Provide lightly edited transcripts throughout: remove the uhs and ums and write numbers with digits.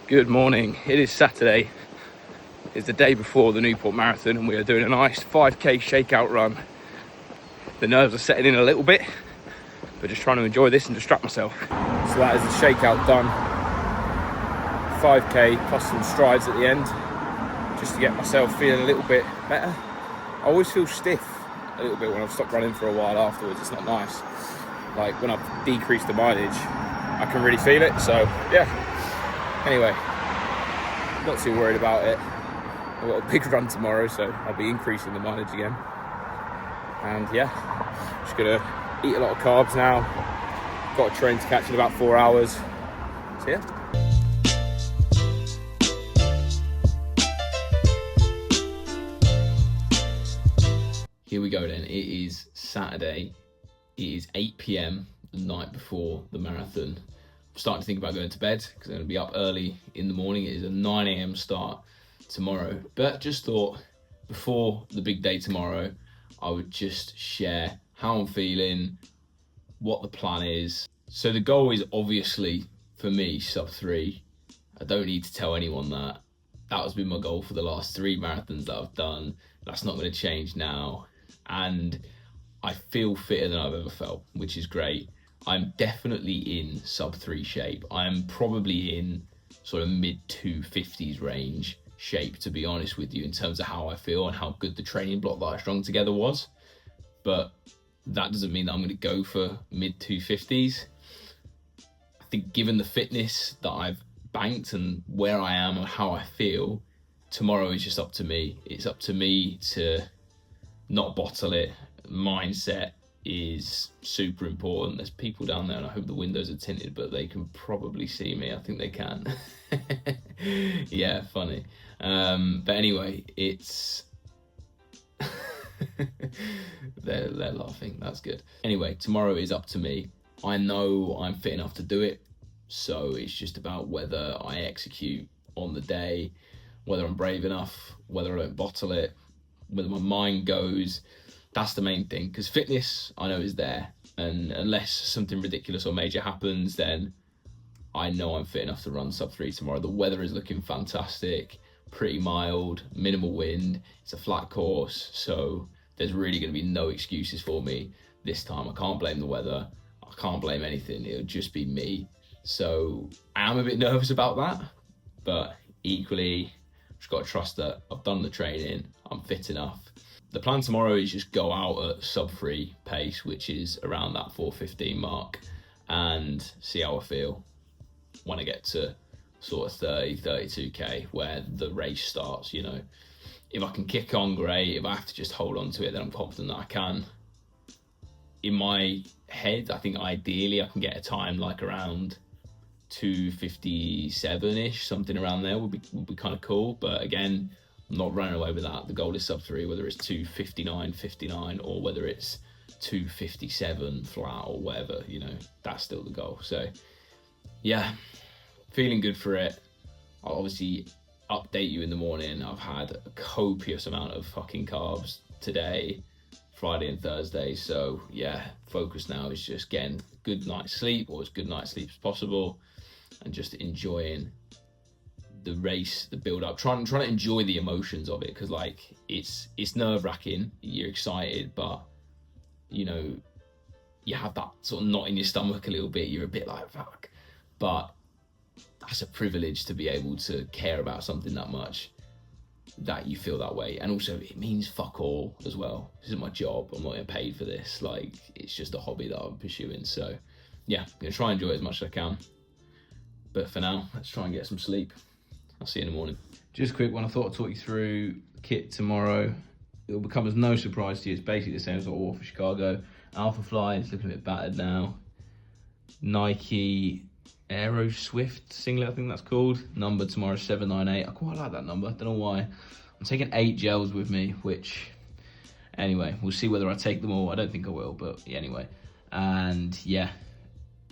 Good morning. It is Saturday. It's the day before the Newport Marathon and we are doing a nice 5k shakeout run. The nerves are setting in a little bit, but just trying to enjoy this and distract myself. So that is the shakeout done. 5k plus some strides at the end, just to get myself feeling a little bit better. I always feel stiff a little bit when I've stopped running for a while afterwards. It's not nice. Like when I've decreased the mileage, I can really feel it. So yeah. Anyway, not too worried about it. I've got a big run tomorrow, so I'll be increasing the mileage again. And yeah, just gonna eat a lot of carbs now. Got a train to catch in about 4 hours. So yeah. Here we go then. It is Saturday. It is 8 p.m. the night before the marathon. I'm starting to think about going to bed because I'm going to be up early in the morning. It is a 9 a.m. start tomorrow. But just thought before the big day tomorrow, I would just share how I'm feeling, what the plan is. So the goal is obviously for me, SUB-3. I don't need to tell anyone that. That has been my goal for the last 3 marathons that I've done. That's not going to change now. And I feel fitter than I've ever felt, which is great. I'm definitely in SUB-3 shape. I'm probably in sort of mid 250s range shape, to be honest with you, in terms of how I feel and how good the training block that I strung together was. But that doesn't mean that I'm going to go for mid 250s. I think given the fitness that I've banked and where I am and how I feel, tomorrow is just up to me. It's up to me to not bottle it. Mindset is super important. There's people down there and I hope the windows are tinted, but they can probably see me. I think they can. Yeah, funny. But anyway, it's they're laughing. That's good. Anyway, tomorrow is up to me. I know I'm fit enough to do it, so it's just about whether I execute on the day, whether I'm brave enough, whether I don't bottle it, whether my mind goes. That's the main thing, because fitness I know is there, and unless something ridiculous or major happens, then I know I'm fit enough to run SUB-3 tomorrow. The weather is looking fantastic, pretty mild, minimal wind, it's a flat course, so there's really going to be no excuses for me this time. I can't blame the weather, I can't blame anything, it'll just be me. So I am a bit nervous about that, but equally just got to trust that I've done the training, I'm fit enough. The plan tomorrow is just go out at SUB-3 pace, which is around that 4:15 mark, and see how I feel when I get to sort of 32k where the race starts. You know, if I can kick on, great. If I have to just hold on to it, then I'm confident that I can. In my head, I think ideally I can get a time like around 2:57ish, something around there would be kind of cool. But again, I'm not running away with that. The goal is SUB-3, whether it's 2:59 or whether it's 2:57 flat or whatever, you know, that's still the goal. So yeah, feeling good for it. I'll obviously update you in the morning. I've had a copious amount of fucking carbs today, Friday and Thursday. So yeah, focus now is just getting a good night's sleep, or as good night's sleep as possible, and just enjoying the race, the build up, trying to enjoy the emotions of it, because like it's nerve-wracking. You're excited, but you know, you have that sort of knot in your stomach a little bit. You're a bit like fuck, but that's a privilege to be able to care about something that much, that you feel that way. And also it means fuck all as well. This isn't my job, I'm not getting paid for this, like it's just a hobby that I'm pursuing. So yeah, I'm gonna try and enjoy it as much as I can, but for now let's try and get some sleep. I'll see you in the morning. Just a quick one, I thought I'd talk you through kit tomorrow. It'll become as no surprise to you. It's basically the same as what I wore for Chicago. Alpha Fly, it's looking a bit battered now. Nike Aero Swift singlet, I think that's called. Number tomorrow, 798. I quite like that number, don't know why. I'm taking 8 gels with me, which, anyway, we'll see whether I take them all. I don't think I will, but yeah, anyway. And yeah,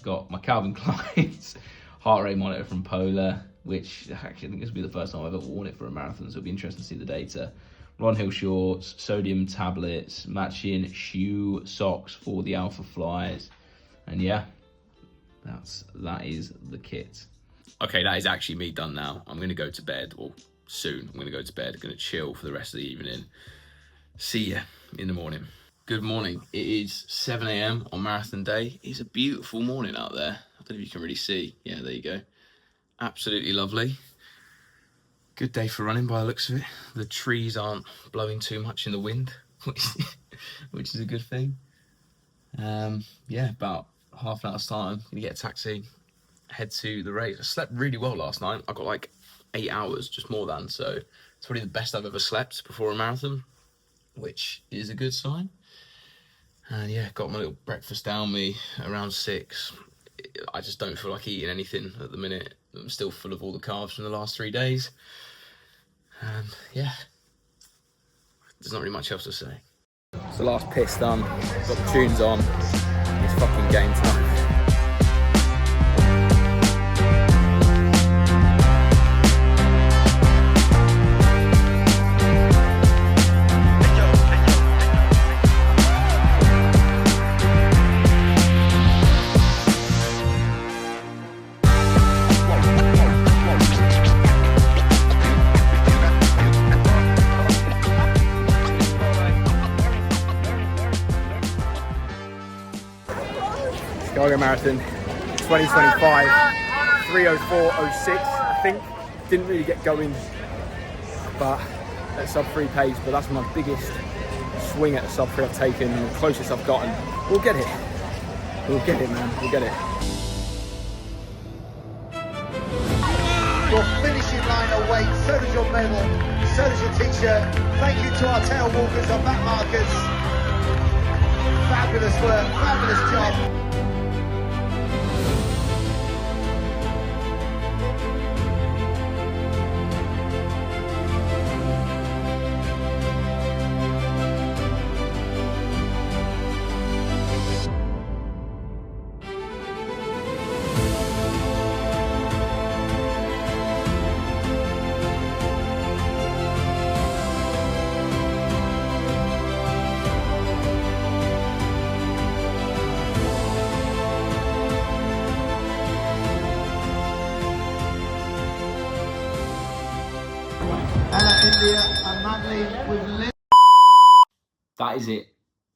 got my Calvin Klein's heart rate monitor from Polar, which actually I think this will be the first time I've ever worn it for a marathon, so it'll be interesting to see the data. Ron Hill shorts, sodium tablets, matching shoe socks for the Alpha Flies, and yeah, that is the kit. Okay, that is actually me done now. I'm going to go to bed, or soon. I'm going to go to bed. I'm going to chill for the rest of the evening. See ya in the morning. Good morning. It is 7 a.m. on marathon day. It's a beautiful morning out there. I don't know if you can really see. Yeah, there you go. Absolutely lovely. Good day for running by the looks of it. The trees aren't blowing too much in the wind, which is a good thing. Yeah, about half an hour's time. Gonna get a taxi, head to the race. I slept really well last night. I got like 8 hours, just more than. So it's probably the best I've ever slept before a marathon, which is a good sign. And yeah, got my little breakfast down me around 6. I just don't feel like eating anything at the minute. I'm still full of all the carbs from the last 3 days. And yeah, there's not really much else to say. It's the last piss done. Got the tunes on. It's fucking game time. Chicago Marathon 2025, 3:04:06, I think. Didn't really get going, but at sub-3 pace, but that's my biggest swing at a sub-3 I've taken, and the closest I've gotten. We'll get it. We'll get it, man. We'll get it. Your finishing line awaits, so does your medal, so does your t-shirt. Thank you to our tail walkers, our back markers. Fabulous work, fabulous job. India and Madly with Liz. That is it.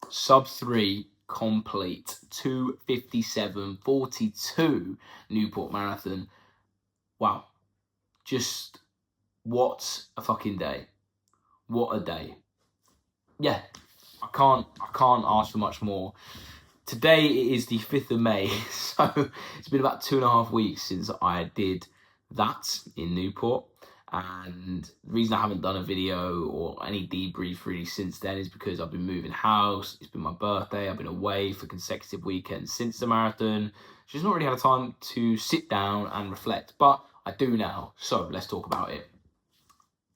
Sub-3 complete. 2:57:42 Newport Marathon. Wow. Just what a fucking day. What a day. Yeah. I can't ask for much more. Today it is the 5th of May, so it's been about 2.5 weeks since I did that in Newport. And the reason I haven't done a video or any debrief really since then is because I've been moving house, it's been my birthday, I've been away for consecutive weekends since the marathon. Just not really had a time to sit down and reflect, but I do now, so let's talk about it.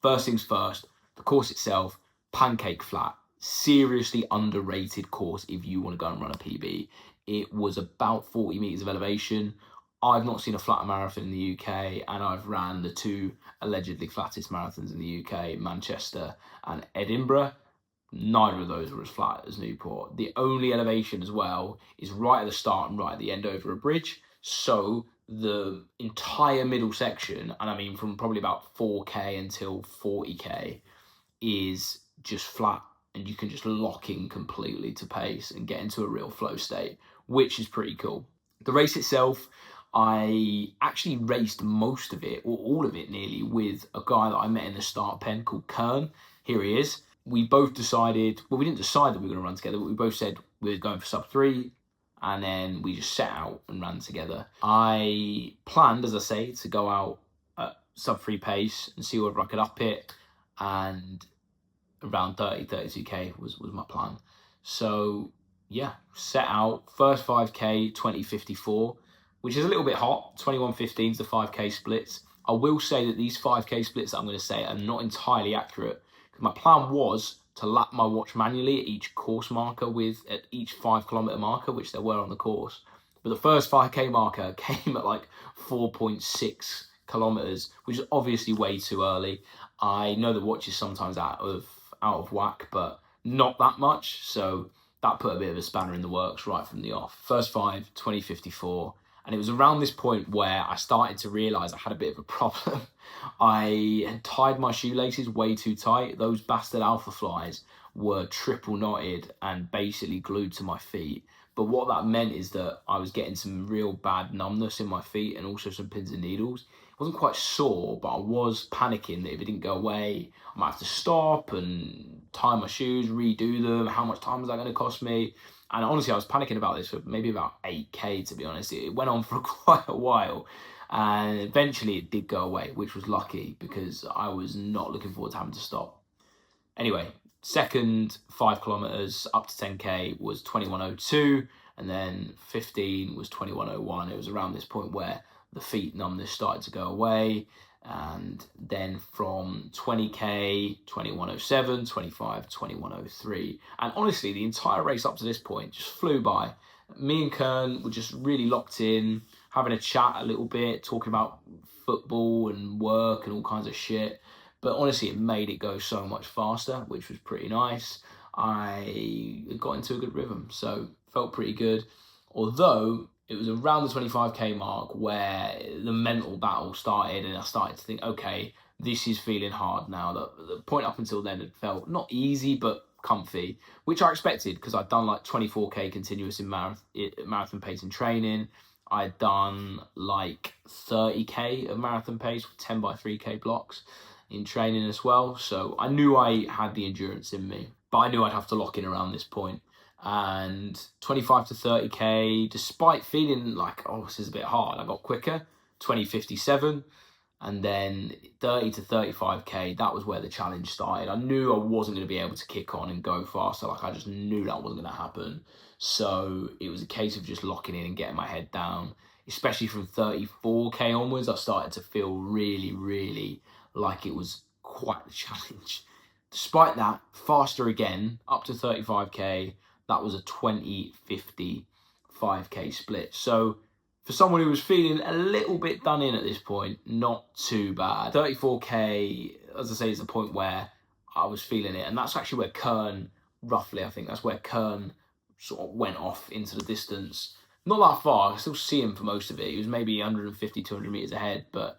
First things first, the course itself, pancake flat. Seriously underrated course if you want to go and run a PB. It was about 40 meters of elevation. I've not seen a flatter marathon in the UK, and I've ran the 2 allegedly flattest marathons in the UK, Manchester and Edinburgh. Neither of those were as flat as Newport. The only elevation as well is right at the start and right at the end over a bridge. So the entire middle section, and I mean from probably about 4K until 40K, is just flat, and you can just lock in completely to pace and get into a real flow state, which is pretty cool. The race itself, I actually raced most of it, or all of it nearly, with a guy that I met in the start pen called Kern. Here he is. We both decided, well, we didn't decide that we were going to run together, but we both said we were going for sub-3, and then we just set out and ran together. I planned, as I say, to go out at sub-3 pace and see whether I could up it, and around 32K was my plan. So yeah, set out, first 5K, 20:54, which is a little bit hot. 21:15 is the 5K splits. I will say that these 5K splits that I'm going to say are not entirely accurate, because my plan was to lap my watch manually at each course marker, at each 5 kilometer marker, which there were on the course. But the first 5K marker came at like 4.6 kilometers, which is obviously way too early. I know the watch is sometimes out of whack, but not that much. So that put a bit of a spanner in the works right from the off. First 5, 20:54. And it was around this point where I started to realise I had a bit of a problem. I had tied my shoelaces way too tight. Those bastard alpha flies were triple knotted and basically glued to my feet. But what that meant is that I was getting some real bad numbness in my feet and also some pins and needles. It wasn't quite sore, but I was panicking that if it didn't go away, I might have to stop and tie my shoes, redo them. How much time was that going to cost me? And honestly, I was panicking about this for maybe about 8K, to be honest. It went on for quite a while. And eventually it did go away, which was lucky because I was not looking forward to having to stop. Anyway, second 5 kilometers up to 10K was 21:02, and then 15 was 21:01. It was around this point where the feet numbness started to go away. And then from 20K, 21:07, 25, 21:03. And honestly, the entire race up to this point just flew by. Me and Kern were just really locked in, having a chat a little bit, talking about football and work and all kinds of shit. But honestly, it made it go so much faster, which was pretty nice. I got into a good rhythm, so felt pretty good. Although it was around the 25K mark where the mental battle started, and I started to think, okay, this is feeling hard now. The point up until then had felt not easy, but comfy, which I expected because I'd done like 24K continuous in marathon pace in training. I'd done like 30K of marathon pace with 10 by 3K blocks in training as well. So I knew I had the endurance in me, but I knew I'd have to lock in around this point. And 25 to 30K, despite feeling like, oh, this is a bit hard, I got quicker, 20:57. And then 30 to 35K, that was where the challenge started. I knew I wasn't going to be able to kick on and go faster. Like, I just knew that wasn't going to happen. So it was a case of just locking in and getting my head down. Especially from 34K onwards, I started to feel really, really like it was quite the challenge. Despite that, faster again, up to 35K. That was a 20:50 5K split. So for someone who was feeling a little bit done in at this point, not too bad. 34K, as I say, is the point where I was feeling it. And that's actually where Kern, roughly, I think that's where Kern sort of went off into the distance. Not that far, I still see him for most of it. He was maybe 150, 200 meters ahead, but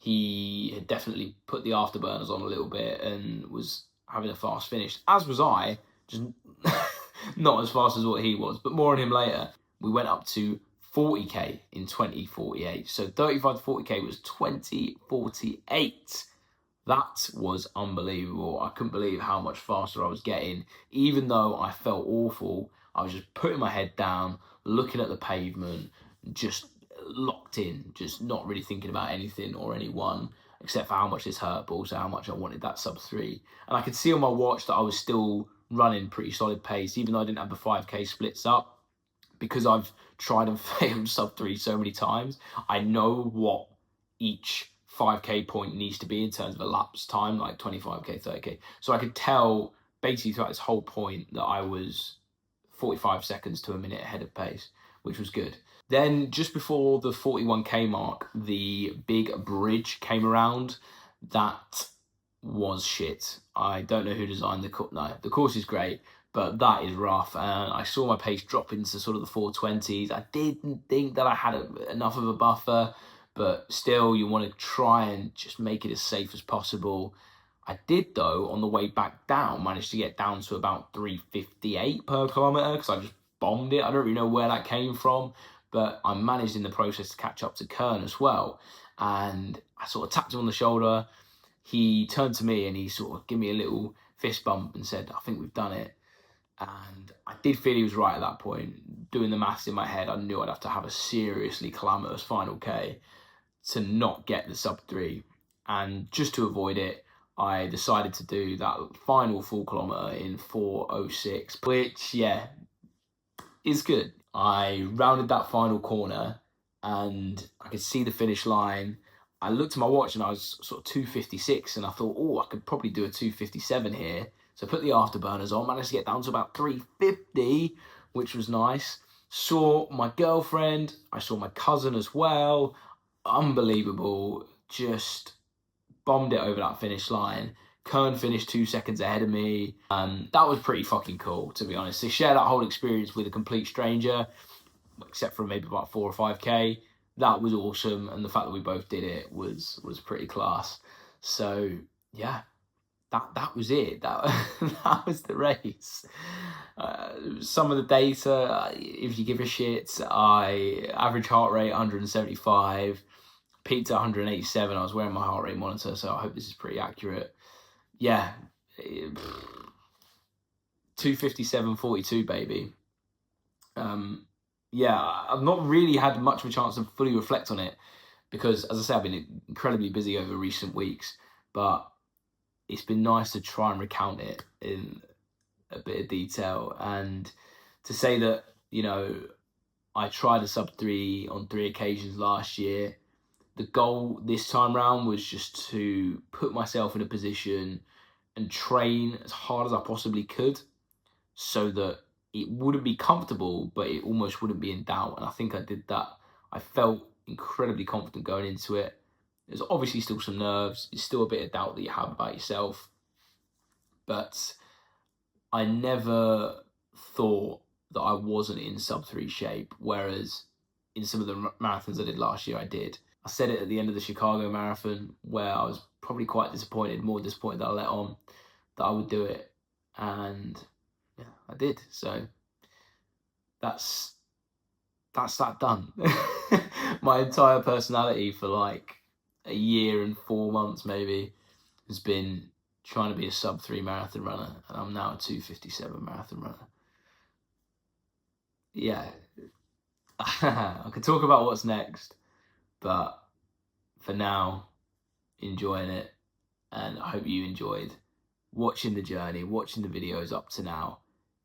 he had definitely put the afterburners on a little bit and was having a fast finish, as was I, just not as fast as what he was, but more on him later. We went up to 40K in 20:48. So 35 to 40K was 20:48. That was unbelievable. I couldn't believe how much faster I was getting. Even though I felt awful, I was just putting my head down, looking at the pavement, just locked in, just not really thinking about anything or anyone, except for how much this hurt, but also how much I wanted that sub-3. And I could see on my watch that I was still running pretty solid pace, even though I didn't have the 5K splits up. Because I've tried and failed sub-3 so many times, I know what each 5K point needs to be in terms of elapsed time, like 25K, 30K. So I could tell basically throughout this whole point that I was 45 seconds to a minute ahead of pace, which was good. Then just before the 41K mark, the big bridge came around. That was shit. I don't know who designed the course. No, the course is great, but that is rough. And I saw my pace drop into sort of the 420s. I didn't think that I had enough of a buffer, but still you want to try and just make it as safe as possible. I did, though, on the way back down, managed to get down to about 3:58 per kilometre because I just bombed it. I don't really know where that came from, but I managed in the process to catch up to Kern as well. And I sort of tapped him on the shoulder. He turned to me and he sort of gave me a little fist bump and said, I think we've done it. And I did feel he was right at that point. Doing the maths in my head, I knew I'd have to have a seriously calamitous final K to not get the sub-3. And just to avoid it, I decided to do that final full kilometre in 4:06, which, yeah, is good. I rounded that final corner and I could see the finish line. I looked at my watch and I was sort of 2:56 and I thought, oh, I could probably do a 2:57 here. So I put the afterburners on, managed to get down to about 3:50, which was nice. Saw my girlfriend, I saw my cousin as well. Unbelievable. Just bombed it over that finish line. Kern finished 2 seconds ahead of me. That was pretty fucking cool, to be honest. To share that whole experience with a complete stranger, except for maybe about 4 or 5k. That was awesome, and the fact that we both did it was pretty class. So yeah, that was it. That that was the race. Some of the data, if you give a shit, average heart rate 175, peaked at 187. I was wearing my heart rate monitor, so I hope this is pretty accurate. Yeah, 257.42, baby. Yeah, I've not really had much of a chance to fully reflect on it because, as I said, I've been incredibly busy over recent weeks, but it's been nice to try and recount it in a bit of detail and to say that, you know, I tried a sub-3 on 3 occasions last year. The goal this time round was just to put myself in a position and train as hard as I possibly could so that it wouldn't be comfortable, but it almost wouldn't be in doubt. And I think I did that. I felt incredibly confident going into it. There's obviously still some nerves. It's still a bit of doubt that you have about yourself. But I never thought that I wasn't in sub-3 shape, whereas in some of the marathons I did last year, I did. I said it at the end of the Chicago Marathon, where I was probably quite disappointed, more disappointed that I let on, that I would do it. And yeah, I did. So that's that done. My entire personality for like a year and 4 months maybe has been trying to be a sub-3 marathon runner, and I'm now a 2:57 marathon runner. Yeah, I could talk about what's next, but for now, enjoying it, and I hope you enjoyed watching the journey, watching the videos up to now.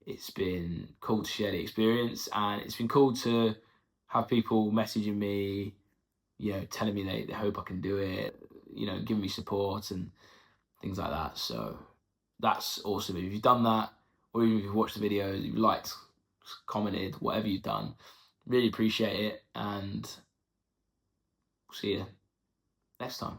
It's been cool to share the experience, and it's been cool to have people messaging me, you know, telling me they hope I can do it, you know, giving me support and things like that. So that's awesome. If you've done that, or even if you've watched the videos, you've liked, commented, whatever you've done, really appreciate it, and we'll see you next time.